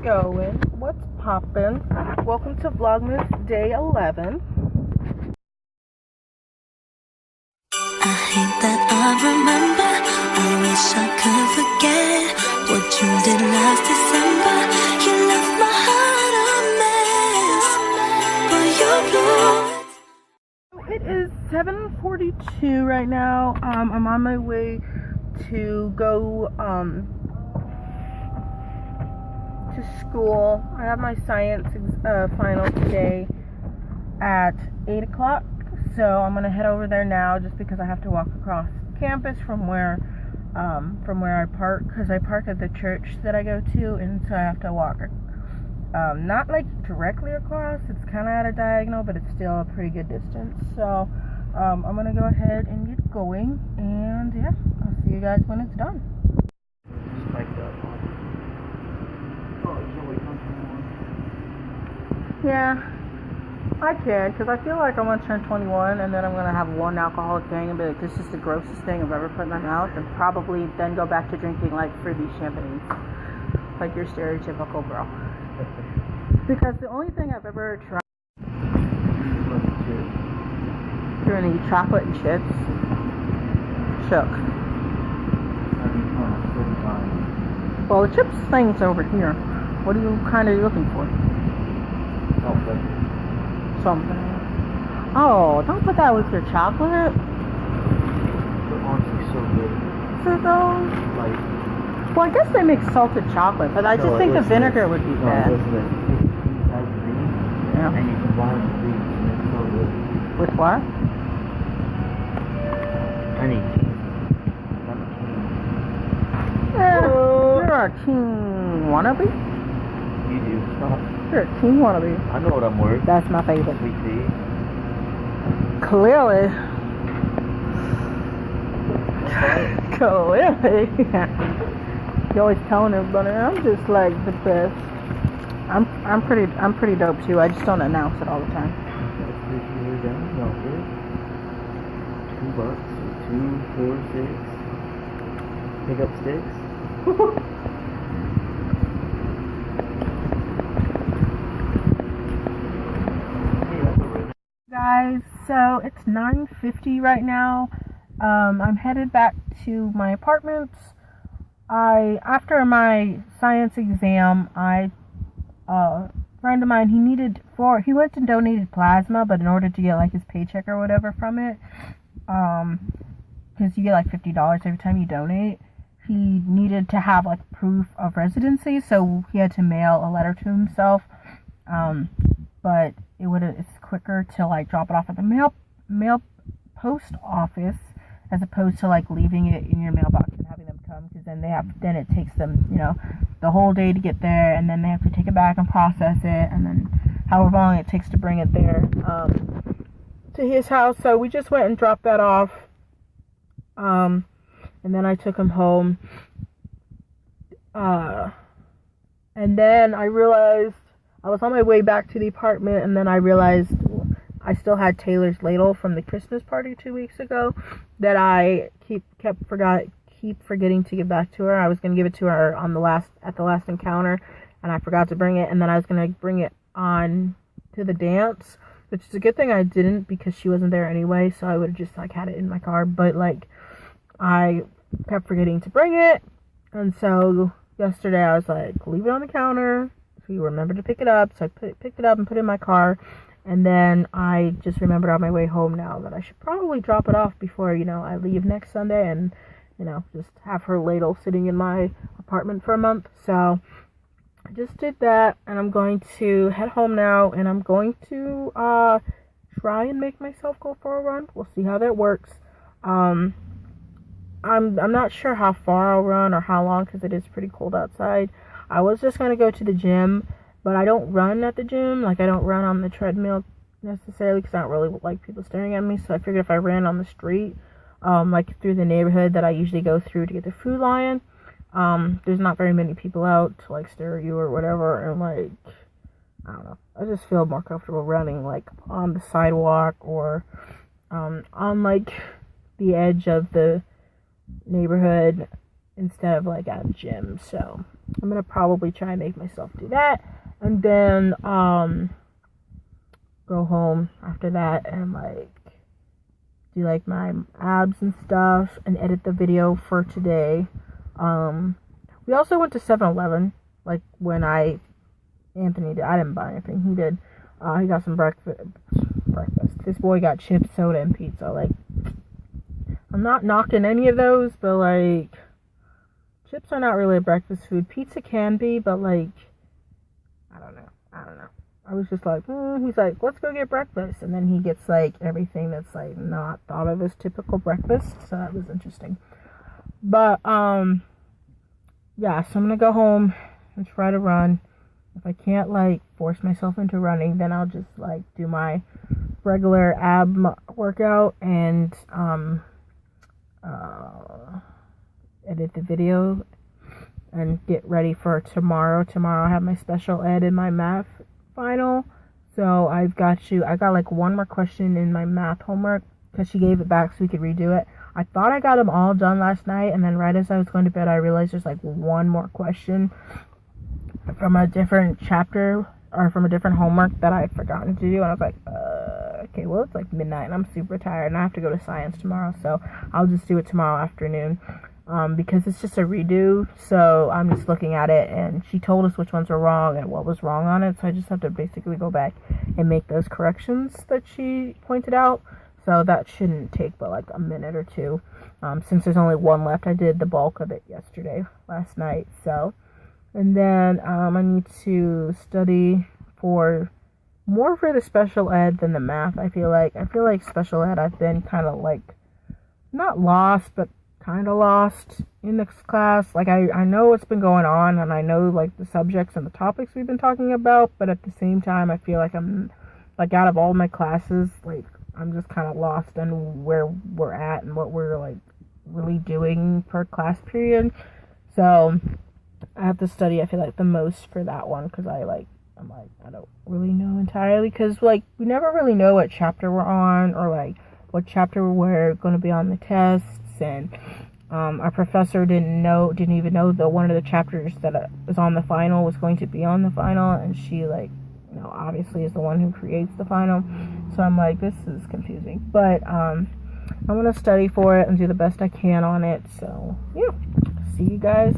going? What's poppin'? Welcome to Vlogmas Day 11. I hate that I remember. I wish I could forget what you did last December. You left my heart a mess, but you blew. It is 7:42 right now. I'm on my way to go to school. I have my science final today at 8 o'clock. So I'm gonna head over there now, just because I have to walk across campus from where I park, because I park at the church that I go to, and so I have to walk not like directly across. It's kind of at a diagonal, but it's still a pretty good distance. So I'm gonna go ahead and get going, and yeah, I'll see you guys when it's done. Yeah, I can, because I feel like I'm going to turn 21, and then I'm going to have one alcoholic thing and be like, this is the grossest thing I've ever put in my mouth, and probably then go back to drinking like fruity champagnes, like your stereotypical girl. Because the only thing I've ever tried... You're going to eat chocolate and chips? Shook. Well, the chips thing's over here. What are you kind of looking for? Something. Oh, don't put that with your chocolate. They're honestly so good. Is it though? Like, well, I guess they make salted chocolate, but I just think the vinegar would be bad. Yeah. And you combine the greens and it's so good. With what? Honey. You're a teen wannabe? You do. Stop. You're a teen wannabe. I know what I'm worth. That's my favorite. Sweet tea. Clearly. Clearly. You're always telling everybody I'm just like the best. I'm pretty dope too. I just don't announce it all the time. $2, 2, 4, 6. Pick up sticks. Guys, so it's 9:50 right now. I'm headed back to my apartment. After my science exam, a friend of mine, he went and donated plasma, but in order to get like his paycheck or whatever from it, because you get like $50 every time you donate, he needed to have like proof of residency, so he had to mail a letter to himself. But it's quicker to like drop it off at the mail post office, as opposed to like leaving it in your mailbox and having them come, because then it takes them, the whole day to get there, and then they have to take it back and process it, and then however long it takes to bring it there to his house. So we just went and dropped that off, and then I took him home, and then I realized I was on my way back to the apartment, and then I realized I still had Taylor's ladle from the Christmas party 2 weeks ago that I keep forgetting to give back to her. I was going to give it to her at the last encounter, and I forgot to bring it, and then I was going to bring it on to the dance, which is a good thing I didn't, because she wasn't there anyway, so I would have just like had it in my car, but like I kept forgetting to bring it, and so yesterday I was like, leave it on the counter. So you remember to pick it up, so I picked it up and put it in my car, and then I just remembered on my way home now that I should probably drop it off before, I leave next Sunday, and, just have her ladle sitting in my apartment for a month. So I just did that, and I'm going to head home now, and I'm going to try and make myself go for a run. We'll see how that works. I'm not sure how far I'll run or how long, because it is pretty cold outside. I was just going to go to the gym, but I don't run at the gym. Like, I don't run on the treadmill necessarily, because I don't really like people staring at me. So I figured if I ran on the street, like through the neighborhood that I usually go through to get the Food Lion, there's not very many people out to like stare at you or whatever. And like, I don't know. I just feel more comfortable running like on the sidewalk or on like the edge of the neighborhood instead of like at a gym. So I'm gonna probably try and make myself do that, and then go home after that and like do like my abs and stuff and edit the video for today. We also went to 7-Eleven, like when Anthony did. I didn't buy anything. He did. He got some breakfast. This boy got chips, soda, and pizza. Like, I'm not knocking any of those, but like, chips are not really a breakfast food. Pizza can be, but like, I don't know. I was just like, he's like, let's go get breakfast. And then he gets like everything that's like not thought of as typical breakfast. So that was interesting. But, yeah, so I'm gonna go home and try to run. If I can't like force myself into running, then I'll just like do my regular ab workout and edit the video and get ready for tomorrow. Tomorrow I have my special ed and my math final. So I got like one more question in my math homework because she gave it back so we could redo it. I thought I got them all done last night, and then right as I was going to bed I realized there's like one more question from a different chapter or from a different homework that I had forgotten to do, and I was like, okay, well, it's like midnight and I'm super tired and I have to go to science tomorrow, so I'll just do it tomorrow afternoon, because it's just a redo. So I'm just looking at it, and she told us which ones were wrong and what was wrong on it, so I just have to basically go back and make those corrections that she pointed out. So that shouldn't take but like a minute or two, since there's only one left. I did the bulk of it last night, so. And then I need to study more for the special ed than the math. I feel like special ed I've been kind of like not lost, but kind of lost in this class. Like I know what's been going on, and I know like the subjects and the topics we've been talking about, but at the same time I feel like I'm like out of all my classes, like I'm just kind of lost in where we're at and what we're like really doing per class period. So I have to study, I feel like, the most for that one, because I don't really know entirely, because like we never really know what chapter we're on or like what chapter we're going to be on the tests, and our professor didn't even know that one of the chapters that was on the final was going to be on the final, and she like, obviously is the one who creates the final. So I'm like, this is confusing, but I'm gonna study for it and do the best I can on it. So yeah, see you guys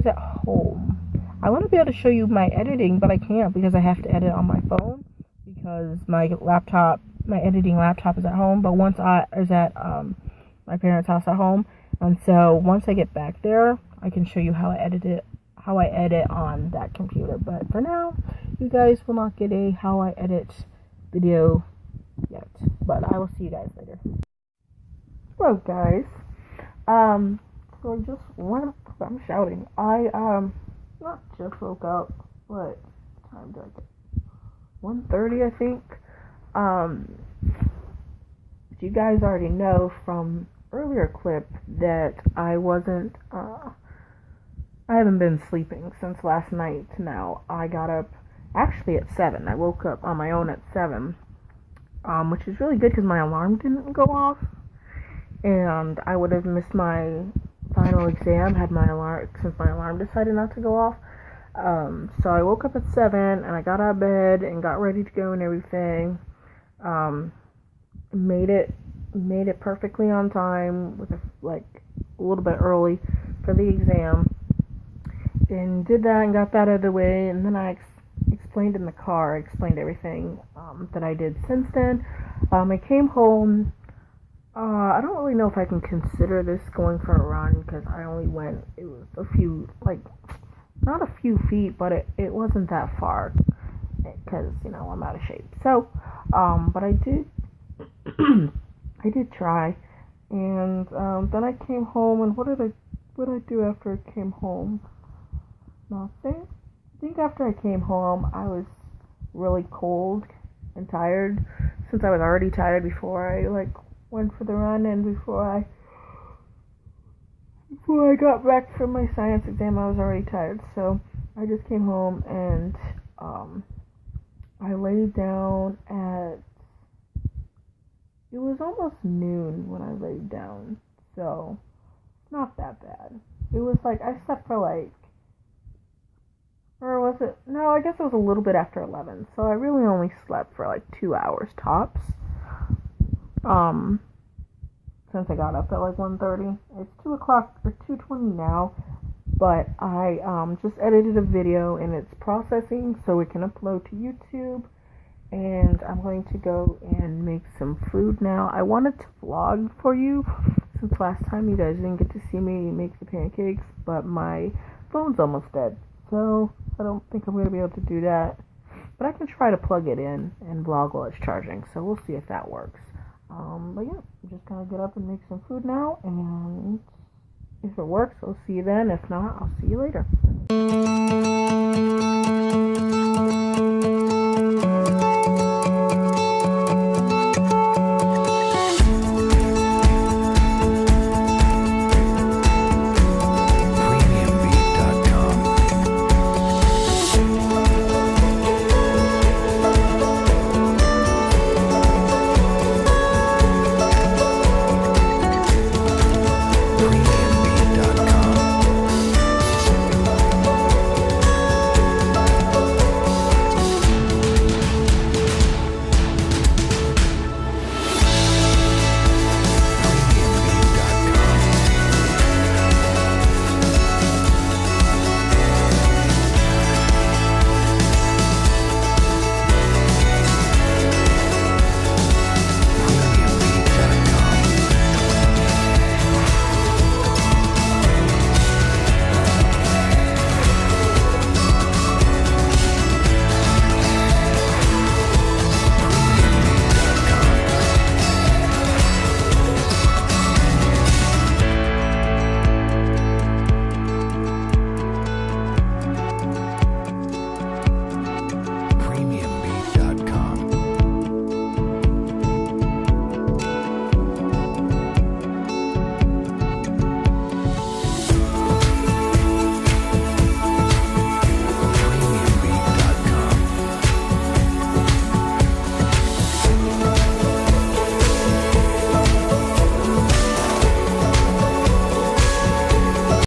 at home. I want to be able to show you my editing, but I can't because I have to edit on my phone, because my editing laptop is at home, but once I is at my parents' house at home, and so once I get back there I can show you how I edit on that computer. But for now, you guys will not get a how I edit video yet, but I will see you guys later. Hello guys. So I'm shouting. I not just woke up. What time did I get? 1:30, I think. You guys already know from earlier clip that I haven't been sleeping since last night. Now I got up actually at 7. I woke up on my own at 7, which is really good because my alarm didn't go off, and I would have missed my final exam had my alarm decided not to go off. So I woke up at 7 and I got out of bed and got ready to go and everything. Made it perfectly on time with a little bit early for the exam, and did that and got that out of the way. And then I explained in the car. I explained everything that I did since then. I came home. I don't really know if I can consider this going for a run, because I only went, it was a few, not a few feet, but it wasn't that far, because, I'm out of shape. So, but I did, I did try, and then I came home, and what did I do after I came home? Nothing. I think after I came home, I was really cold and tired, since I was already tired before I, went for the run, and before I got back from my science exam, I was already tired. So I just came home, and I laid down it was almost noon when I laid down, so not that bad. It was like, I slept for like, or was it, no, I guess it was a little bit after 11, so I really only slept for like 2 hours tops, since I got up at like 1:30. It's 2 o'clock, or 2:20 now, but I, just edited a video, and it's processing, so it can upload to YouTube, and I'm going to go and make some food now. I wanted to vlog for you, since last time you guys didn't get to see me make the pancakes, but my phone's almost dead, so I don't think I'm going to be able to do that. But I can try to plug it in and vlog while it's charging, so we'll see if that works. But yeah, I'm just going to get up and make some food now, and if it works, I'll see you then. If not, I'll see you later.